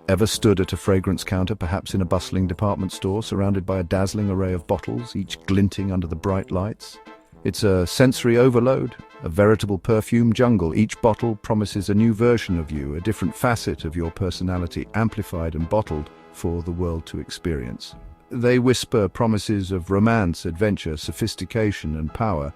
Ever stood at a fragrance counter, perhaps in a bustling department store, surrounded by a dazzling array of bottles, each glinting under the bright lights? It's a sensory overload, a veritable perfume jungle. Each bottle promises a new version of you, a different facet of your personality, amplified and bottled for the world to experience. They whisper promises of romance, adventure, sophistication, and power.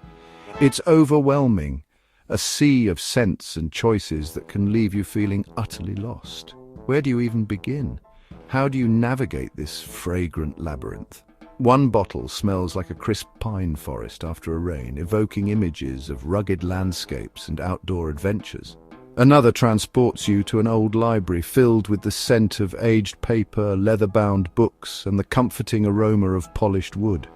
It's overwhelming, a sea of scents and choices that can leave you feeling utterly lost. Where do you even begin? How do you navigate this fragrant labyrinth? One bottle smells like a crisp pine forest after a rain, evoking images of rugged landscapes and outdoor adventures. Another transports you to an old library filled with the scent of aged paper, leather-bound books, and the comforting aroma of polished wood.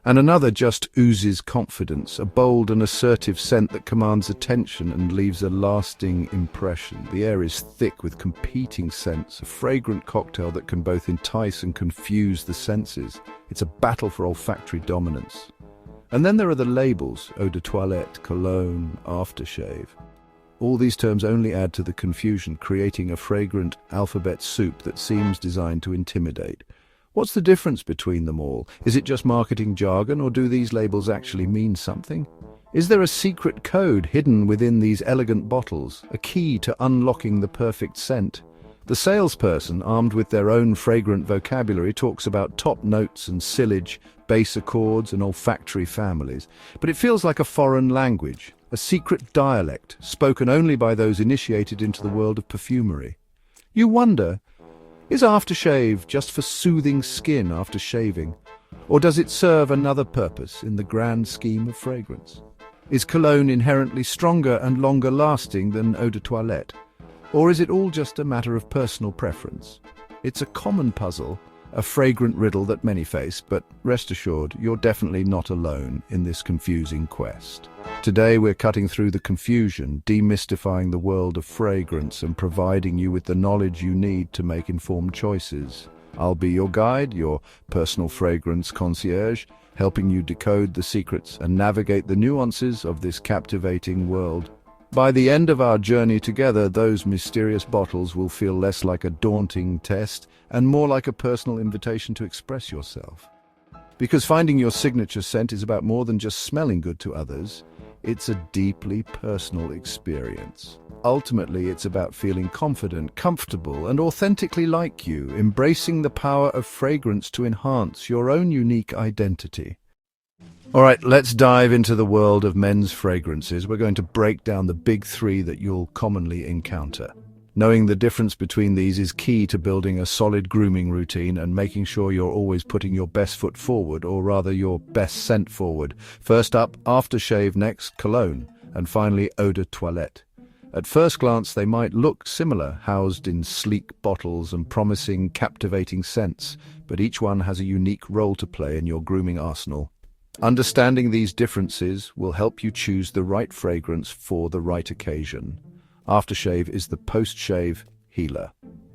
And another just oozes confidence, a bold and assertive scent that commands attention and leaves a lasting impression. The air is thick with competing scents, a fragrant cocktail that can both entice and confuse the senses. It's a battle for olfactory dominance. And then there are the labels: eau de toilette, cologne, aftershave. All these terms only add to the confusion, creating a fragrant alphabet soup that seems designed to intimidate. What's the difference between them all? Is it just marketing jargon, or do these labels actually mean something? Is there a secret code hidden within these elegant bottles, a key to unlocking the perfect scent? The salesperson, armed with their own fragrant vocabulary, talks about top notes and sillage, bass accords and olfactory families. But it feels like a foreign language, a secret dialect spoken only by those initiated into the world of perfumery. You wonder, is aftershave just for soothing skin after shaving? Or does it serve another purpose in the grand scheme of fragrance? Is cologne inherently stronger and longer lasting than eau de toilette? Or is it all just a matter of personal preference? It's a common puzzle, a fragrant riddle that many face, but rest assured, you're definitely not alone in this confusing quest. Today we're cutting through the confusion, demystifying the world of fragrance and providing you with the knowledge you need to make informed choices. I'll be your guide, your personal fragrance concierge, helping you decode the secrets and navigate the nuances of this captivating world. By the end of our journey together, those mysterious bottles will feel less like a daunting test and more like a personal invitation to express yourself. Because finding your signature scent is about more than just smelling good to others. It's a deeply personal experience. Ultimately, it's about feeling confident, comfortable, and authentically like you, embracing the power of fragrance to enhance your own unique identity. All right, let's dive into the world of men's fragrances. We're going to break down the big three that you'll commonly encounter. Knowing the difference between these is key to building a solid grooming routine and making sure you're always putting your best foot forward, or rather your best scent forward. First up, aftershave, next cologne, and finally eau de toilette. At first glance, they might look similar, housed in sleek bottles and promising captivating scents, but each one has a unique role to play in your grooming arsenal. Understanding these differences will help you choose the right fragrance for the right occasion. Aftershave is the post-shave healer.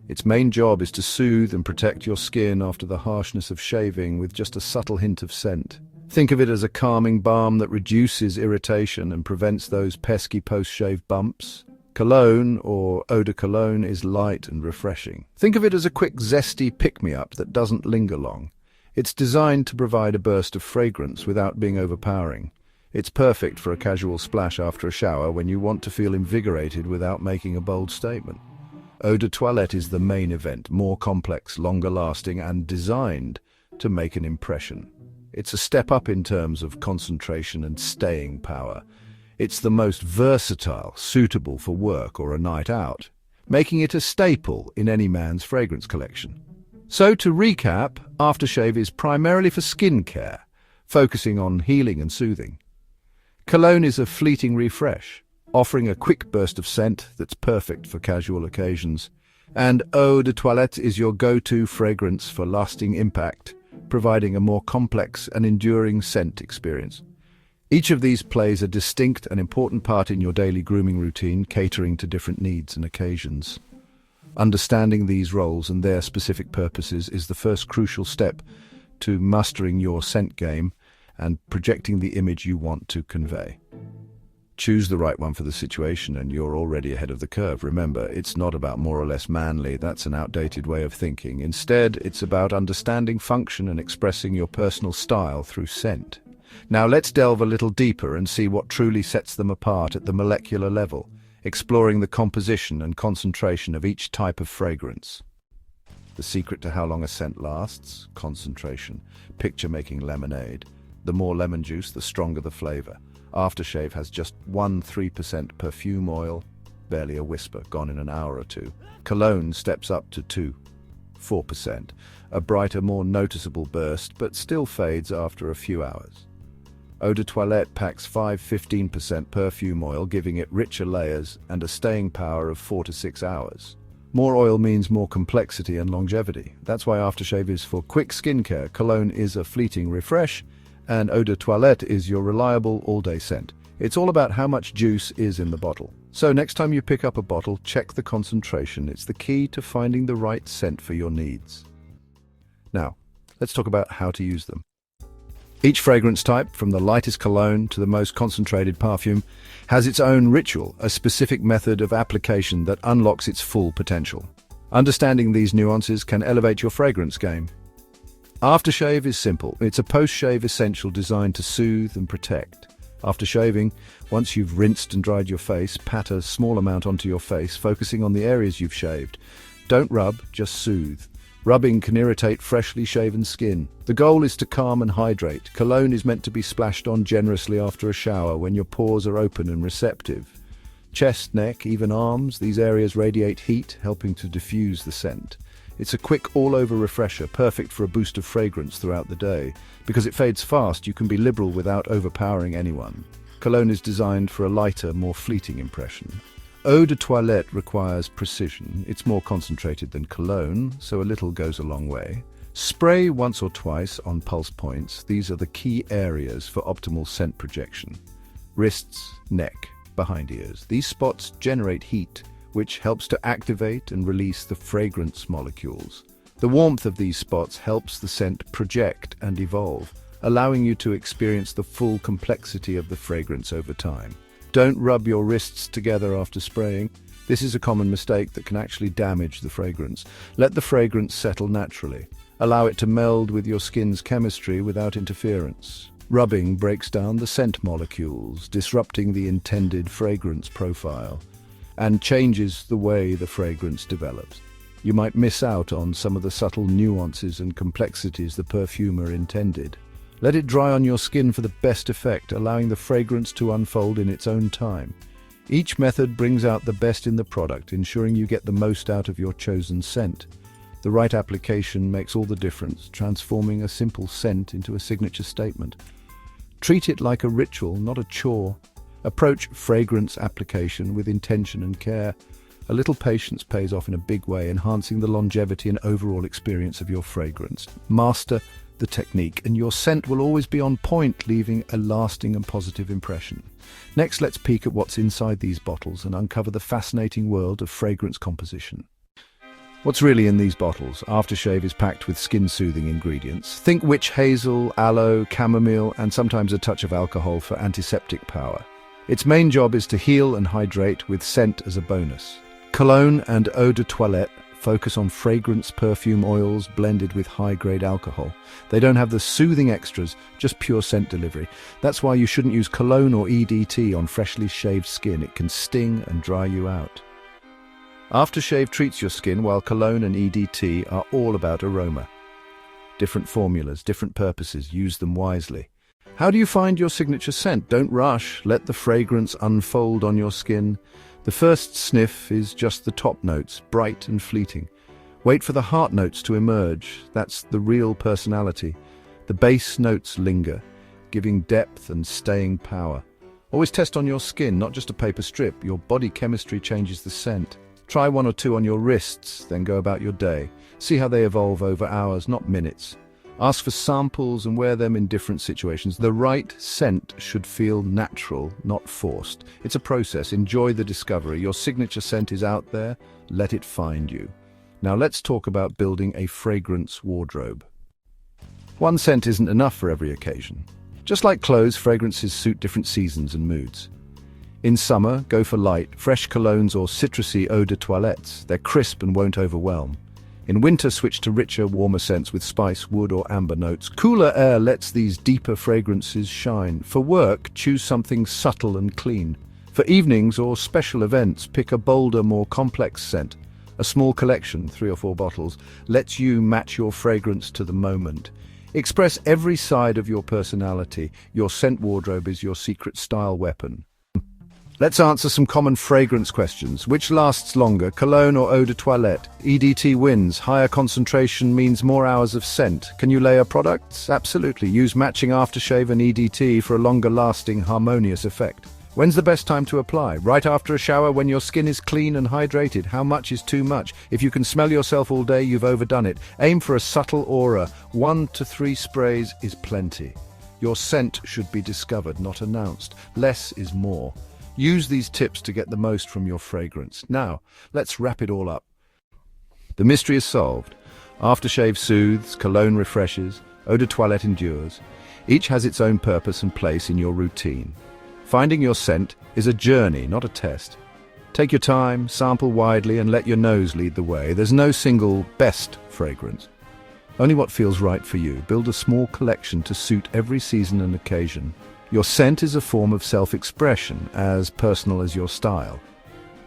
Its main job is to soothe and protect your skin after the harshness of shaving with just a subtle hint of scent. Think of it as a calming balm that reduces irritation and prevents those pesky post-shave bumps. Cologne, or eau de cologne, is light and refreshing. Think of it as a quick, zesty pick-me-up that doesn't linger long. It's designed to provide a burst of fragrance without being overpowering. It's perfect for a casual splash after a shower when you want to feel invigorated without making a bold statement. Eau de toilette is the main event, more complex, longer lasting, and designed to make an impression. It's a step up in terms of concentration and staying power. It's the most versatile, suitable for work or a night out, making it a staple in any man's fragrance collection. So to recap, aftershave is primarily for skin care, focusing on healing and soothing. Cologne is a fleeting refresh, offering a quick burst of scent that's perfect for casual occasions. And eau de toilette is your go-to fragrance for lasting impact, providing a more complex and enduring scent experience. Each of these plays a distinct and important part in your daily grooming routine, catering to different needs and occasions. Understanding these roles and their specific purposes is the first crucial step to mastering your scent game and projecting the image you want to convey. Choose the right one for the situation and you're already ahead of the curve. Remember, it's not about more or less manly. That's an outdated way of thinking. Instead, it's about understanding function and expressing your personal style through scent. Now let's delve a little deeper and see what truly sets them apart at the molecular level, exploring the composition and concentration of each type of fragrance. The secret to how long a scent lasts? Concentration. Picture making lemonade. The more lemon juice, the stronger the flavor. Aftershave has just 3% perfume oil, barely a whisper, gone in an hour or two. Cologne steps up to 4%, a brighter, more noticeable burst, but still fades after a few hours. Eau de toilette packs 15% perfume oil, giving it richer layers and a staying power of 4 to 6 hours. More oil means more complexity and longevity. That's why aftershave is for quick skincare, cologne is a fleeting refresh, and eau de toilette is your reliable all-day scent. It's all about how much juice is in the bottle. So next time you pick up a bottle, check the concentration. It's the key to finding the right scent for your needs. Now, let's talk about how to use them. Each fragrance type, from the lightest cologne to the most concentrated perfume, has its own ritual, a specific method of application that unlocks its full potential. Understanding these nuances can elevate your fragrance game. Aftershave is simple. It's a post-shave essential designed to soothe and protect. After shaving, once you've rinsed and dried your face, pat a small amount onto your face, focusing on the areas you've shaved. Don't rub, just soothe. Rubbing can irritate freshly shaven skin. The goal is to calm and hydrate. Cologne is meant to be splashed on generously after a shower when your pores are open and receptive. Chest, neck, even arms, these areas radiate heat, helping to diffuse the scent. It's a quick all-over refresher, perfect for a boost of fragrance throughout the day. Because it fades fast, you can be liberal without overpowering anyone. Cologne is designed for a lighter, more fleeting impression. Eau de toilette requires precision. It's more concentrated than cologne, so a little goes a long way. Spray once or twice on pulse points. These are the key areas for optimal scent projection. Wrists, neck, behind ears. These spots generate heat, which helps to activate and release the fragrance molecules. The warmth of these spots helps the scent project and evolve, allowing you to experience the full complexity of the fragrance over time. Don't rub your wrists together after spraying. This is a common mistake that can actually damage the fragrance. Let the fragrance settle naturally. Allow it to meld with your skin's chemistry without interference. Rubbing breaks down the scent molecules, disrupting the intended fragrance profile, and changes the way the fragrance develops. You might miss out on some of the subtle nuances and complexities the perfumer intended. Let it dry on your skin for the best effect, allowing the fragrance to unfold in its own time. Each method brings out the best in the product, ensuring you get the most out of your chosen scent. The right application makes all the difference, transforming a simple scent into a signature statement. Treat it like a ritual, not a chore. Approach fragrance application with intention and care. A little patience pays off in a big way, enhancing the longevity and overall experience of your fragrance. Master the technique, and your scent will always be on point, leaving a lasting and positive impression. Next, let's peek at what's inside these bottles and uncover the fascinating world of fragrance composition. What's really in these bottles? Aftershave is packed with skin-soothing ingredients. Think witch hazel, aloe, chamomile, and sometimes a touch of alcohol for antiseptic power. Its main job is to heal and hydrate, with scent as a bonus. Cologne and eau de toilette focus on fragrance perfume oils blended with high-grade alcohol. They don't have the soothing extras, just pure scent delivery. That's why you shouldn't use cologne or EDT on freshly shaved skin. It can sting and dry you out. Aftershave treats your skin, while cologne and EDT are all about aroma. Different formulas, different purposes. Use them wisely. How do you find your signature scent? Don't rush. Let the fragrance unfold on your skin. The first sniff is just the top notes, bright and fleeting. Wait for the heart notes to emerge. That's the real personality. The base notes linger, giving depth and staying power. Always test on your skin, not just a paper strip. Your body chemistry changes the scent. Try 1 or 2 on your wrists, then go about your day. See how they evolve over hours, not minutes. Ask for samples and wear them in different situations. The right scent should feel natural, not forced. It's a process. Enjoy the discovery. Your signature scent is out there. Let it find you. Now let's talk about building a fragrance wardrobe. One scent isn't enough for every occasion. Just like clothes, fragrances suit different seasons and moods. In summer, go for light, fresh colognes or citrusy eau de toilettes. They're crisp and won't overwhelm. In winter, switch to richer, warmer scents with spice, wood or amber notes. Cooler air lets these deeper fragrances shine. For work, choose something subtle and clean. For evenings or special events, pick a bolder, more complex scent. A small collection, 3 or 4 bottles, lets you match your fragrance to the moment. Express every side of your personality. Your scent wardrobe is your secret style weapon. Let's answer some common fragrance questions. Which lasts longer, cologne or eau de toilette? EDT wins. Higher concentration means more hours of scent. Can you layer products? Absolutely. Use matching aftershave and EDT for a longer-lasting, harmonious effect. When's the best time to apply? Right after a shower when your skin is clean and hydrated. How much is too much? If you can smell yourself all day, you've overdone it. Aim for a subtle aura. 1 to 3 sprays is plenty. Your scent should be discovered, not announced. Less is more. Use these tips to get the most from your fragrance. Now, let's wrap it all up. The mystery is solved. Aftershave soothes, cologne refreshes, eau de toilette endures. Each has its own purpose and place in your routine. Finding your scent is a journey, not a test. Take your time, sample widely, and let your nose lead the way. There's no single best fragrance. Only what feels right for you. Build a small collection to suit every season and occasion. Your scent is a form of self-expression, as personal as your style.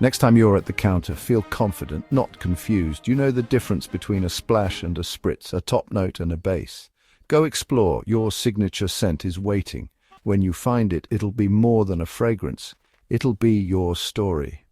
Next time you're at the counter, feel confident, not confused. You know the difference between a splash and a spritz, a top note and a base. Go explore. Your signature scent is waiting. When you find it, it'll be more than a fragrance. It'll be your story.